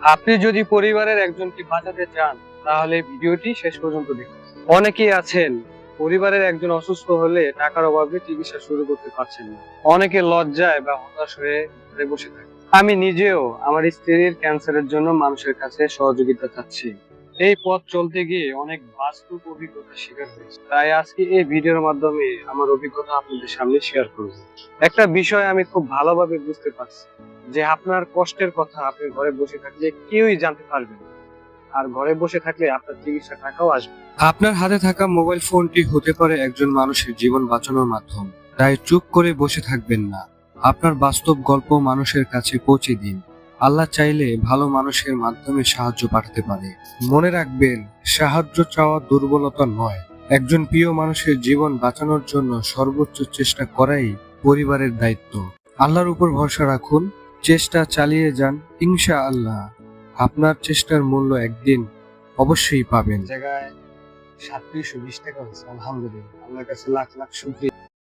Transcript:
আপনি যদি পরিবারের একজনকে বাঁচাতে চান তাহলে ভিডিওটি শেষ পর্যন্ত দেখুন। অনেকেই আছেন পরিবারের একজন অসুস্থ হলে টাকার অভাবে চিকিৎসা শুরু করতে পারছেন না। অনেকে লজ্জায় বা হতাশ হয়ে ঘরে বসে থাকে। আমি নিজেও আমার স্ত্রীর ক্যান্সারের জন্য মানুষের কাছে সহযোগিতা চাচ্ছি। এই পথ চলতে গিয়ে অনেক বাস্তব অভিজ্ঞতা শিকার হয়েছে, তাই আজকে এই ভিডিওর মাধ্যমে আমার অভিজ্ঞতা আপনাদের সামনে শেয়ার করব। একটা বিষয় আমি খুব ভালোভাবে বুঝতে পারছি যে আপনার কষ্টের কথা আপনি ঘরে বসে থাকলে কেউই জানতে পারবে না, আর ঘরে বসে থাকলে আপনার চিকিৎসা টাকাও আসবে। আপনার হাতে থাকা মোবাইল ফোনটি হতে পারে একজন মানুষের জীবন বাঁচানোর মাধ্যম, তাই চুপ করে বসে থাকবেন না। আপনার বাস্তব গল্প মানুষের কাছে পৌঁছে দিন। আল্লাহ চাইলে ভালো মানুষের মাধ্যমে সাহায্য পাঠাতে পারে। মনে রাখবেন, সাহায্য চাওয়া দুর্বলতা নয়, একজন প্রিয় মানুষের জীবন বাঁচানোর জন্য সর্বোচ্চ চেষ্টা করাই পরিবারের দায়িত্ব। আল্লাহর উপর ভরসা রাখুন, চেষ্টা চালিয়ে যান, ইনশাআল্লাহ আপনার চেষ্টার মূল্য একদিন অবশ্যই পাবেন। জায়গায় 3720 টাকা হয়েছে, আলহামদুলিল্লাহ, আল্লাহর কাছে লাখ লাখ শুকরিয়া।